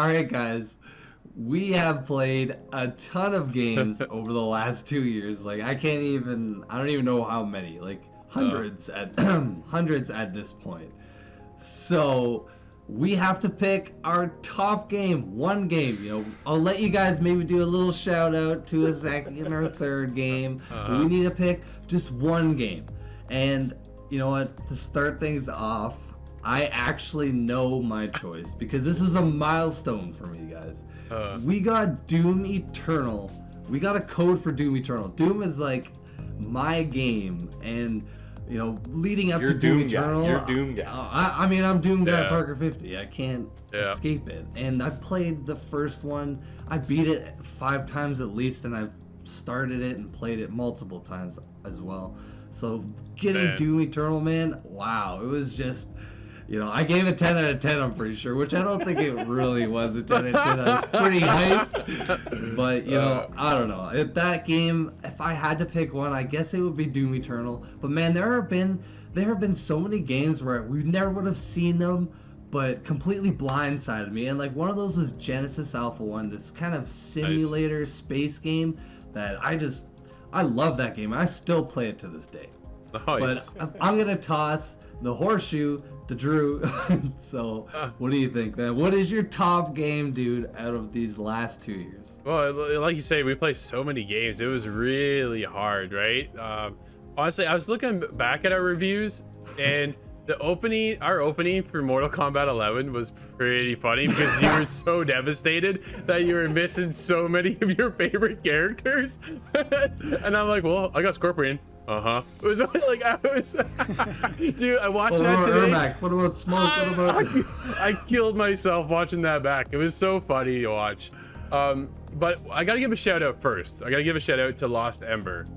All right, guys. We have played a ton of games over the last 2 years. Like I don't even know how many. Like hundreds at hundreds at this point. So we have to pick our top game, one game. I'll let you guys maybe do a little shout out to a second or third game. But we need to pick just one game. And you know what? To start things off, I actually know my choice because this was a milestone for me, guys. We got Doom Eternal. We got a code for Doom Eternal. Doom is like my game, and leading up to Doom Eternal, you're Doom guy. I mean, I'm Doom guy Parker 50. I can't escape it. And I played the first one. I beat it 5 times at least, and I've started it and played it multiple times as well. So getting Doom Eternal, man, wow, it was just. I gave it 10 out of 10, I'm pretty sure, which I don't think it really was a 10 out of 10. I was pretty hyped. But, I don't know. If that game, if I had to pick one, I guess it would be Doom Eternal. But, man, there have been so many games where we never would have seen them, but completely blindsided me. And, like, one of those was Genesis Alpha 1, this kind of simulator space game that I love that game. I still play it to this day. Nice. But I'm going to toss the horseshoe to Drew. So, what do you think, man? What is your top game, dude, out of these last 2 years? Well, like you say, we play so many games. It was really hard, right? Honestly, I was looking back at our reviews, and our opening for Mortal Kombat 11 was pretty funny because you were so devastated that you were missing so many of your favorite characters. And I'm like, well, I got Scorpion. It was like dude, I watched that today. Ermac? What about Smoke? I killed myself watching that back. It was so funny to watch. But I gotta give a shout out first. I gotta give a shout out to Lost Ember.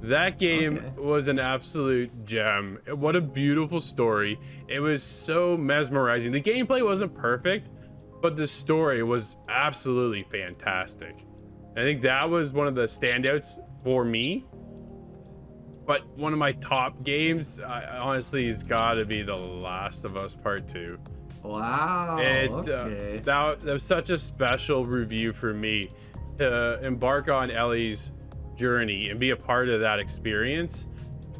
That game was an absolute gem. What a beautiful story. It was so mesmerizing. The gameplay wasn't perfect, but the story was absolutely fantastic. I think that was one of the standouts for me. But one of my top games, honestly, has got to be The Last of Us Part 2. Wow. That was such a special review for me to embark on Ellie's journey and be a part of that experience.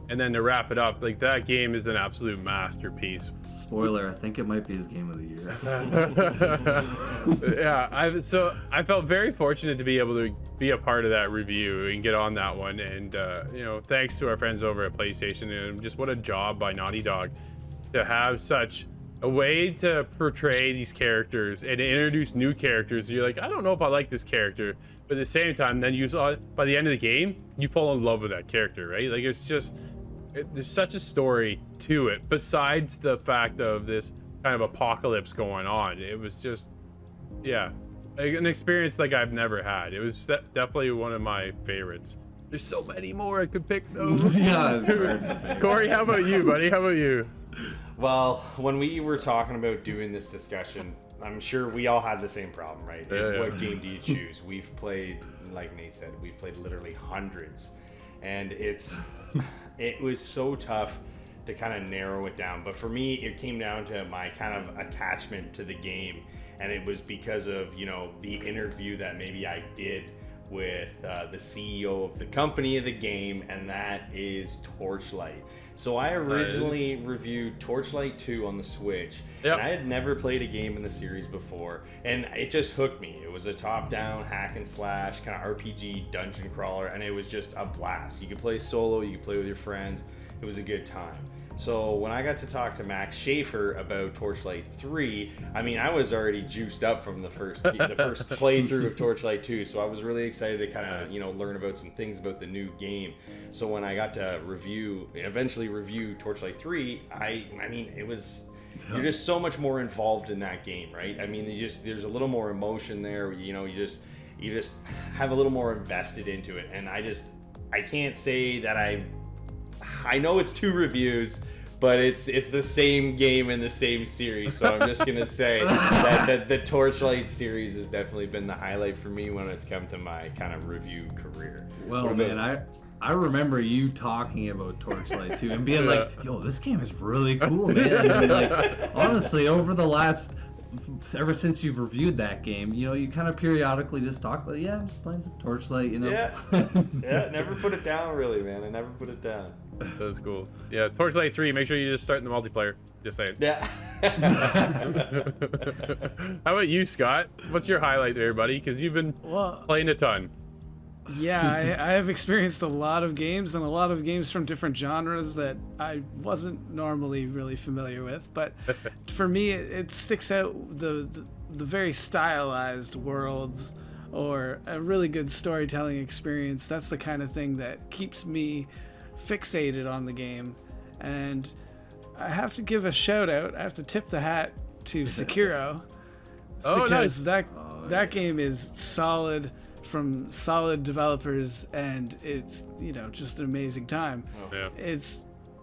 And then to wrap it up, like, that game is an absolute masterpiece. Spoiler, I think it might be his game of the year. Yeah, I felt very fortunate to be able to be a part of that review and get on that one. And thanks to our friends over at PlayStation, and just what a job by Naughty Dog to have such a way to portray these characters and introduce new characters. You're like, I don't know if I like this character, but at the same time, then by the end of the game, you fall in love with that character, right? Like, there's such a story to it besides the fact of this kind of apocalypse going on. It was just, an experience like I've never had. It was definitely one of my favorites. There's so many more I could pick though. Corey, how about you, buddy? How about you? Well, when we were talking about doing this discussion, I'm sure we all had the same problem, right? What game do you choose? We've played, like Nate said, we've played literally hundreds. And it was so tough to kind of narrow it down. But for me, it came down to my kind of attachment to the game. And it was because of, the interview that maybe I did with the CEO of the company of the game, and that is Torchlight. So I originally reviewed Torchlight 2 on the Switch, and I had never played a game in the series before, and it just hooked me. It was a top-down hack and slash kind of RPG dungeon crawler, and it was just a blast. You could play solo, you could play with your friends. It was a good time. So when I got to talk to Max Schaefer about Torchlight 3, I mean, I was already juiced up from the first playthrough of Torchlight 2, so I was really excited to kind of, learn about some things about the new game. So when I got to eventually review Torchlight 3, I mean, you're just so much more involved in that game, right? I mean, there's a little more emotion there, you just have a little more invested into it, and I can't say that I know it's 2 reviews, but it's the same game in the same series. So I'm just gonna say that the Torchlight series has definitely been the highlight for me when it's come to my kind of review career. Well, man, I remember you talking about Torchlight too and being like, "Yo, this game is really cool, man." And like, honestly, over the last ever since you've reviewed that game, you kind of periodically just talk about, yeah, I'm just playing some Torchlight, Yeah, never put it down, really, man. I never put it down. That's cool. Yeah, Torchlight 3, make sure you just start in the multiplayer. Just saying. Yeah. How about you, Scott? What's your highlight there, buddy? Because you've been playing a ton. Yeah, I have experienced a lot of games, and a lot of games from different genres that I wasn't normally really familiar with. But for me, it sticks out the very stylized worlds, or a really good storytelling experience. That's the kind of thing that keeps me fixated on the game. And I have to give a shout out. I have to tip the hat to Sekiro. Because that game is solid, from solid developers, and it's just an amazing time. Yeah. It's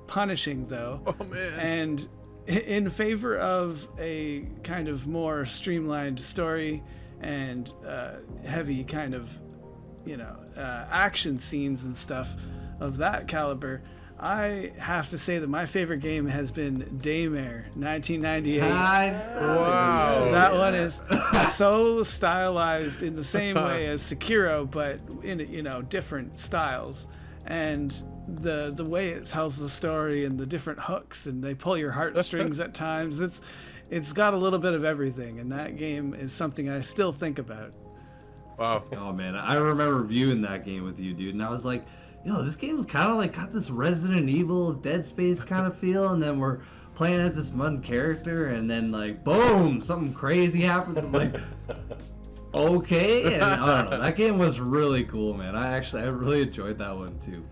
punishing though. Oh man. And in favor of a kind of more streamlined story and heavy kind of action scenes and stuff of that caliber, I have to say that my favorite game has been Daymare 1998. Wow. That one is so stylized in the same way as Sekiro, but in different styles. And the way it tells the story, and the different hooks, and they pull your heartstrings at times. It's got a little bit of everything, and that game is something I still think about. Wow. Oh man, I remember viewing that game with you, dude, and I was like, this game's kind of like got this Resident Evil, Dead Space kind of feel, and then we're playing as this one character, and then like boom, something crazy happens. I'm like, okay, and I don't know. That game was really cool, man. I really enjoyed that one too.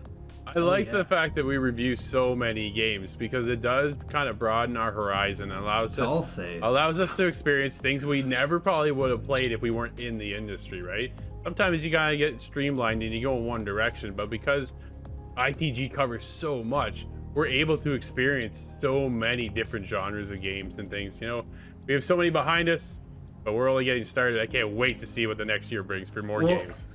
I like the fact that we review so many games, because it does kind of broaden our horizon and allows us to experience things we never probably would have played if we weren't in the industry, right? Sometimes you gotta get streamlined and you go in one direction, but because ITG covers so much, we're able to experience so many different genres of games and things. We have so many behind us, but we're only getting started. I can't wait to see what the next year brings for more games.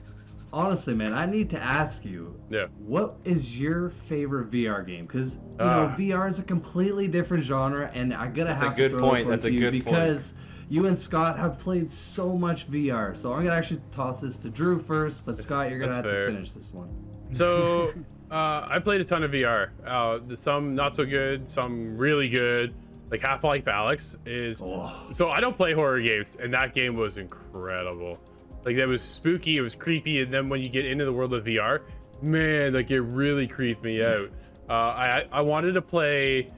Honestly, man, I need to ask you, what is your favorite VR game? Because VR is a completely different genre, and I gotta have to throw this one to you because you and Scott have played so much VR. So I'm gonna actually toss this to Drew first, but Scott, you're gonna have to finish this one. So I played a ton of VR. Some not so good, some really good. Like Half-Life Alyx is. So I don't play horror games, and that game was incredible. Like, that was spooky, it was creepy, and then when you get into the world of VR, man, like, it really creeped me out. I wanted to play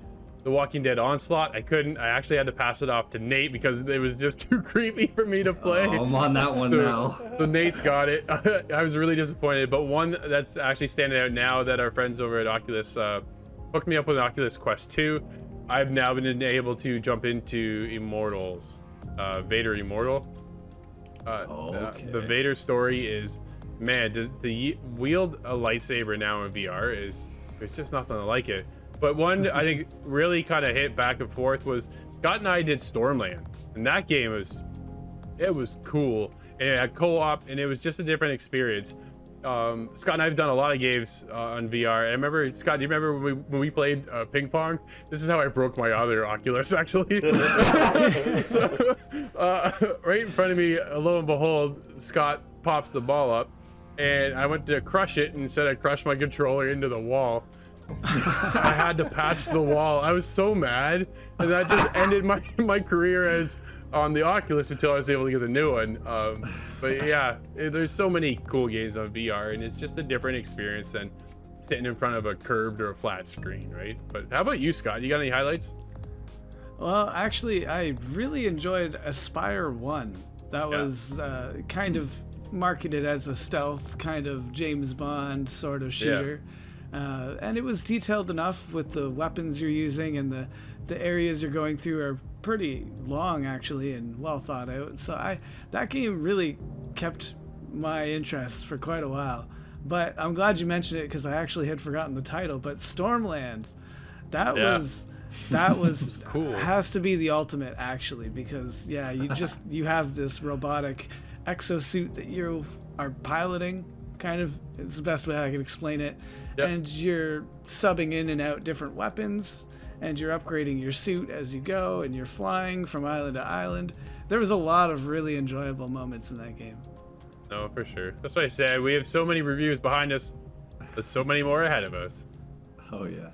The Walking Dead Onslaught. I couldn't. I actually had to pass it off to Nate because it was just too creepy for me to play. Oh, I'm on that one now. So Nate's got it. I was really disappointed, but one that's actually standing out now that our friends over at Oculus hooked me up with Oculus Quest 2. I've now been able to jump into Immortals, Vader Immortal. The Vader story is, man, to wield a lightsaber now in VR it's just nothing like it. But one I think really kind of hit back and forth was Scott and I did Stormland, and that game was cool, and it had co-op, and it was just a different experience. Scott and I have done a lot of games on VR. I remember, Scott, do you remember when we played ping pong? This is how I broke my other Oculus, actually. So, right in front of me, lo and behold, Scott pops the ball up, and I went to crush it, and instead I crushed my controller into the wall. I had to patch the wall. I was so mad, and that just ended my career as on the Oculus until I was able to get a new one. But yeah, there's so many cool games on VR, and it's just a different experience than sitting in front of a curved or a flat screen, right? But how about you, Scott? You got any highlights? Well, actually, I really enjoyed Aspire 1. That was kind of marketed as a stealth kind of James Bond sort of shooter. And it was detailed enough with the weapons you're using, and the areas you're going through are pretty long actually and well thought out. So that game really kept my interest for quite a while. But I'm glad you mentioned it because I actually had forgotten the title. But Stormland, that was cool. Has to be the ultimate actually, because you have this robotic exosuit that you are piloting, kind of. It's the best way I can explain it. And you're subbing in and out different weapons, and you're upgrading your suit as you go, and you're flying from island to island. There was a lot of really enjoyable moments in that game. No, for sure. That's why I said we have so many reviews behind us. There's so many more ahead of us. Oh yeah.